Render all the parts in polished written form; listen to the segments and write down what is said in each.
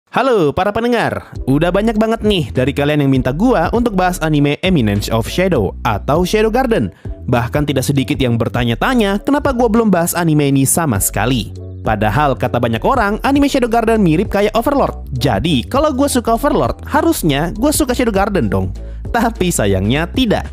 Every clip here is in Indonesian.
Halo para pendengar, udah banyak banget nih dari kalian yang minta gua untuk bahas anime Eminence of Shadow atau Shadow Garden. Bahkan tidak sedikit yang bertanya-tanya kenapa gua belum bahas anime ini sama sekali. Padahal kata banyak orang, anime Shadow Garden mirip kayak Overlord. Jadi kalau gua suka Overlord, harusnya gua suka Shadow Garden dong. Tapi sayangnya tidak.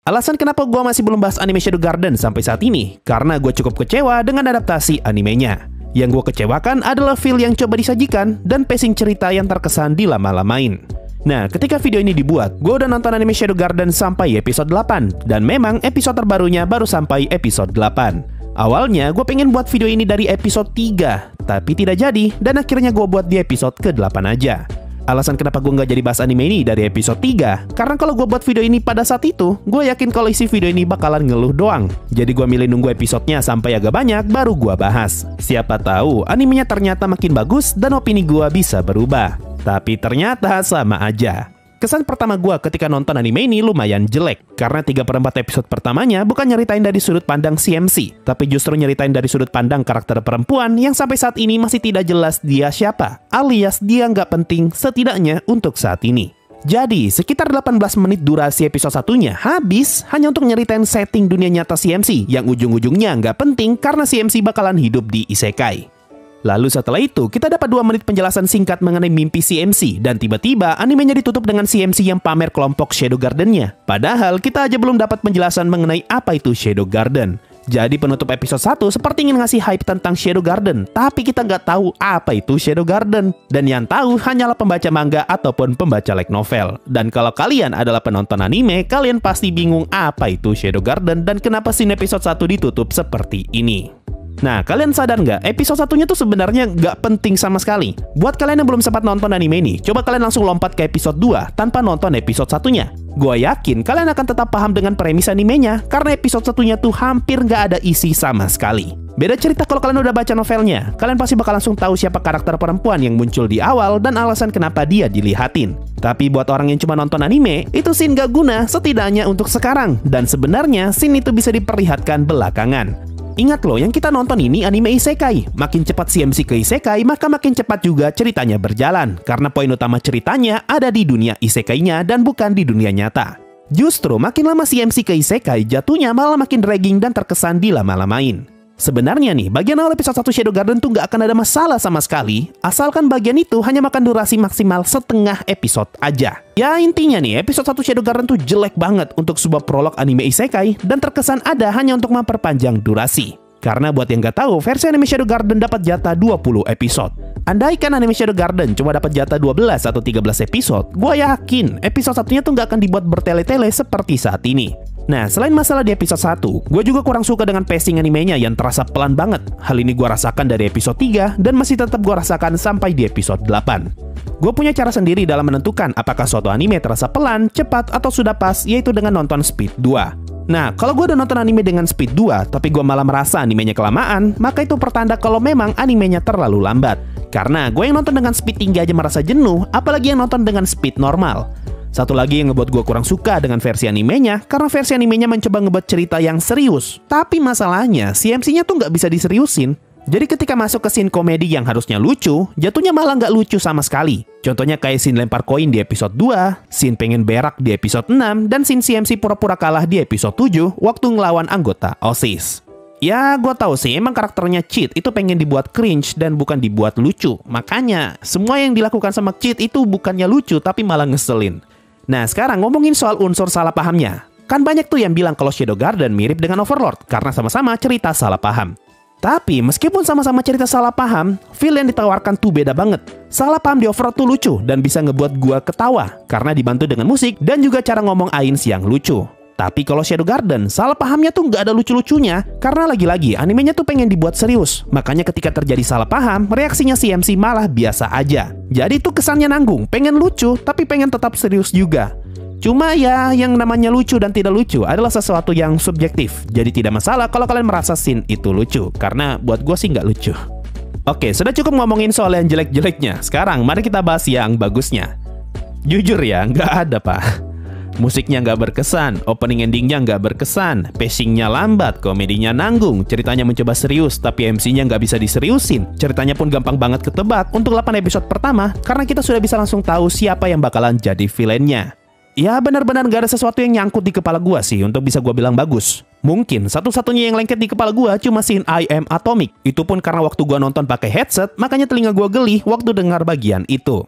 Alasan kenapa gue masih belum bahas anime Shadow Garden sampai saat ini, karena gue cukup kecewa dengan adaptasi animenya. Yang gue kecewakan adalah feel yang coba disajikan dan pacing cerita yang terkesan dilama-lamain. Nah, ketika video ini dibuat, gue udah nonton anime Shadow Garden sampai episode 8, dan memang episode terbarunya baru sampai episode 8. Awalnya gue pengen buat video ini dari episode 3, tapi tidak jadi, dan akhirnya gue buat di episode ke-8 aja. Alasan kenapa gue nggak jadi bahas anime ini dari episode 3, karena kalau gue buat video ini pada saat itu, gue yakin kalau isi video ini bakalan ngeluh doang. Jadi gue milih nunggu episodenya sampai agak banyak, baru gue bahas. Siapa tahu animenya ternyata makin bagus dan opini gue bisa berubah. Tapi ternyata sama aja. Kesan pertama gue ketika nonton anime ini lumayan jelek, karena 3/4 episode pertamanya bukan nyeritain dari sudut pandang CMC, tapi justru nyeritain dari sudut pandang karakter perempuan yang sampai saat ini masih tidak jelas dia siapa, alias dia nggak penting setidaknya untuk saat ini. Jadi, sekitar 18 menit durasi episode satunya habis hanya untuk nyeritain setting dunia nyata CMC yang ujung-ujungnya nggak penting karena CMC bakalan hidup di isekai. Lalu setelah itu, kita dapat 2 menit penjelasan singkat mengenai mimpi CMC, dan tiba-tiba animenya ditutup dengan CMC yang pamer kelompok Shadow Garden-nya. Padahal kita aja belum dapat penjelasan mengenai apa itu Shadow Garden. Jadi penutup episode 1 seperti ingin ngasih hype tentang Shadow Garden, tapi kita nggak tahu apa itu Shadow Garden. Dan yang tahu hanyalah pembaca manga ataupun pembaca light novel. Dan kalau kalian adalah penonton anime, kalian pasti bingung apa itu Shadow Garden dan kenapa scene episode 1 ditutup seperti ini. Nah, kalian sadar nggak? Episode satunya tuh sebenarnya nggak penting sama sekali. Buat kalian yang belum sempat nonton anime ini, coba kalian langsung lompat ke episode 2 tanpa nonton episode satunya. Gua yakin kalian akan tetap paham dengan premis animenya, karena episode satunya tuh hampir nggak ada isi sama sekali. Beda cerita kalau kalian udah baca novelnya, kalian pasti bakal langsung tahu siapa karakter perempuan yang muncul di awal dan alasan kenapa dia dilihatin. Tapi buat orang yang cuma nonton anime, itu scene gak guna setidaknya untuk sekarang. Dan sebenarnya scene itu bisa diperlihatkan belakangan. Ingat loh, yang kita nonton ini anime isekai. Makin cepat CMC ke isekai, maka makin cepat juga ceritanya berjalan. Karena poin utama ceritanya ada di dunia isekainya dan bukan di dunia nyata. Justru makin lama CMC ke isekai, jatuhnya malah makin dragging dan terkesan dilama-lamain. Sebenarnya nih, bagian awal episode 1 Shadow Garden tuh nggak akan ada masalah sama sekali, asalkan bagian itu hanya makan durasi maksimal setengah episode aja. Ya intinya nih, episode 1 Shadow Garden tuh jelek banget untuk sebuah prolog anime isekai dan terkesan ada hanya untuk memperpanjang durasi. Karena buat yang nggak tahu, versi anime Shadow Garden dapat jatah 20 episode. Andaikan anime Shadow Garden cuma dapat jatah 12 atau 13 episode, gue yakin episode satunya tuh nggak akan dibuat bertele-tele seperti saat ini. Nah, selain masalah di episode 1, gue juga kurang suka dengan pacing animenya yang terasa pelan banget. Hal ini gue rasakan dari episode 3 dan masih tetap gue rasakan sampai di episode 8. Gue punya cara sendiri dalam menentukan apakah suatu anime terasa pelan, cepat, atau sudah pas, yaitu dengan nonton speed 2. Nah, kalau gue udah nonton anime dengan speed 2, tapi gue malah merasa animenya kelamaan, maka itu pertanda kalau memang animenya terlalu lambat. Karena gue yang nonton dengan speed tinggi aja merasa jenuh, apalagi yang nonton dengan speed normal. Satu lagi yang ngebuat gue kurang suka dengan versi animenya, karena versi animenya mencoba ngebuat cerita yang serius. Tapi masalahnya, CMC-nya tuh nggak bisa diseriusin. Jadi ketika masuk ke scene komedi yang harusnya lucu, jatuhnya malah nggak lucu sama sekali. Contohnya kayak scene lempar koin di episode 2, scene pengen berak di episode 6, dan scene CMC pura-pura kalah di episode 7 waktu ngelawan anggota OSIS. Ya, gue tahu sih emang karakternya Cheat itu pengen dibuat cringe dan bukan dibuat lucu. Makanya, semua yang dilakukan sama Cheat itu bukannya lucu tapi malah ngeselin. Nah, sekarang ngomongin soal unsur salah pahamnya. Kan banyak tuh yang bilang kalau Shadow Garden mirip dengan Overlord karena sama-sama cerita salah paham. Tapi meskipun sama-sama cerita salah paham, feel yang ditawarkan tuh beda banget. Salah paham di Overlord tuh lucu dan bisa ngebuat gua ketawa karena dibantu dengan musik dan juga cara ngomong Ains yang lucu. Tapi kalau Shadow Garden, salah pahamnya tuh nggak ada lucu-lucunya karena lagi-lagi animenya tuh pengen dibuat serius. Makanya ketika terjadi salah paham, reaksinya CMC malah biasa aja. Jadi tuh kesannya nanggung, pengen lucu tapi pengen tetap serius juga. Cuma ya, yang namanya lucu dan tidak lucu adalah sesuatu yang subjektif. Jadi tidak masalah kalau kalian merasa scene itu lucu, karena buat gue sih nggak lucu. Oke, sudah cukup ngomongin soal yang jelek-jeleknya. Sekarang mari kita bahas yang bagusnya. Jujur ya, nggak ada pak. Musiknya nggak berkesan, opening endingnya nggak berkesan, pacingnya lambat, komedinya nanggung, ceritanya mencoba serius tapi MC-nya nggak bisa diseriusin. Ceritanya pun gampang banget ketebak untuk 8 episode pertama karena kita sudah bisa langsung tahu siapa yang bakalan jadi villainnya. Ya benar-benar gak ada sesuatu yang nyangkut di kepala gua sih untuk bisa gua bilang bagus. Mungkin satu-satunya yang lengket di kepala gua cuma scene I Am Atomic. Itu pun karena waktu gua nonton pakai headset, makanya telinga gua geli waktu dengar bagian itu.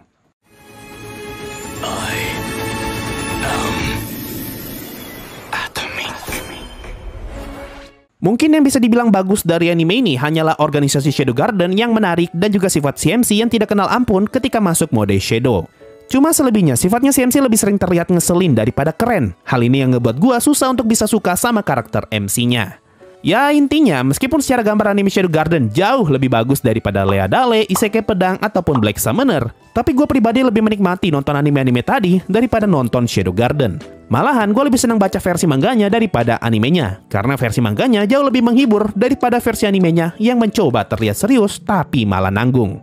Mungkin yang bisa dibilang bagus dari anime ini hanyalah organisasi Shadow Garden yang menarik dan juga sifat CMC yang tidak kenal ampun ketika masuk mode Shadow. Cuma selebihnya, sifatnya CMC lebih sering terlihat ngeselin daripada keren. Hal ini yang ngebuat gua susah untuk bisa suka sama karakter MC-nya. Ya intinya, meskipun secara gambar anime Shadow Garden jauh lebih bagus daripada Lea Dale, Isekai Pedang, ataupun Black Summoner, tapi gue pribadi lebih menikmati nonton anime-anime tadi daripada nonton Shadow Garden. Malahan, gue lebih senang baca versi mangganya daripada animenya, karena versi mangganya jauh lebih menghibur daripada versi animenya yang mencoba terlihat serius tapi malah nanggung.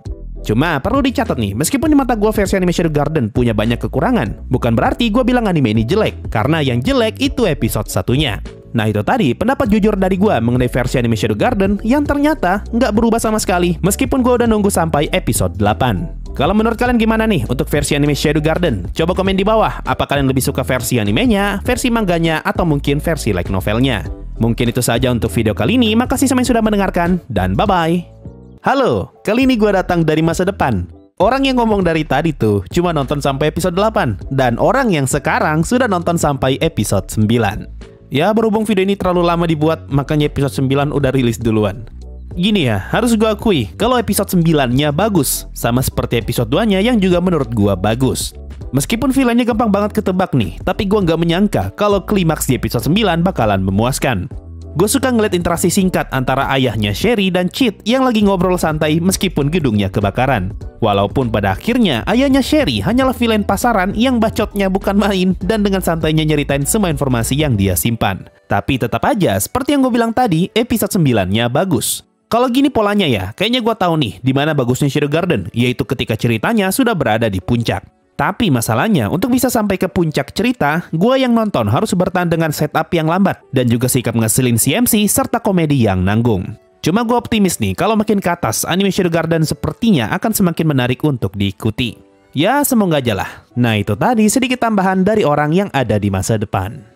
Cuma perlu dicatat nih, meskipun di mata gue versi anime Shadow Garden punya banyak kekurangan, bukan berarti gue bilang anime ini jelek, karena yang jelek itu episode satunya. Nah itu tadi pendapat jujur dari gue mengenai versi anime Shadow Garden yang ternyata nggak berubah sama sekali meskipun gue udah nunggu sampai episode 8. Kalau menurut kalian gimana nih untuk versi anime Shadow Garden? Coba komen di bawah, apa kalian lebih suka versi animenya, versi mangganya, atau mungkin versi light novelnya? Mungkin itu saja untuk video kali ini, makasih sama yang sudah mendengarkan, dan bye-bye! Halo, kali ini gue datang dari masa depan. Orang yang ngomong dari tadi tuh cuma nonton sampai episode 8, dan orang yang sekarang sudah nonton sampai episode 9. Ya, berhubung video ini terlalu lama dibuat, makanya episode 9 udah rilis duluan. Gini ya, harus gue akui, kalau episode 9-nya bagus, sama seperti episode 2-nya yang juga menurut gue bagus. Meskipun villainnya gampang banget ketebak nih, tapi gue nggak menyangka kalau klimaks di episode 9 bakalan memuaskan. Gue suka ngeliat interaksi singkat antara ayahnya Sherry dan Chit yang lagi ngobrol santai meskipun gedungnya kebakaran. Walaupun pada akhirnya ayahnya Sherry hanyalah villain pasaran yang bacotnya bukan main dan dengan santainya nyeritain semua informasi yang dia simpan. Tapi tetap aja, seperti yang gue bilang tadi, episode 9-nya bagus. Kalau gini polanya ya, kayaknya gue tahu nih di mana bagusnya Shadow Garden, yaitu ketika ceritanya sudah berada di puncak. Tapi masalahnya, untuk bisa sampai ke puncak cerita, gue yang nonton harus bertahan dengan setup yang lambat, dan juga sikap ngeselin CMC serta komedi yang nanggung. Cuma gue optimis nih, kalau makin ke atas, anime Shadow Garden sepertinya akan semakin menarik untuk diikuti. Ya, semoga aja lah. Nah itu tadi sedikit tambahan dari orang yang ada di masa depan.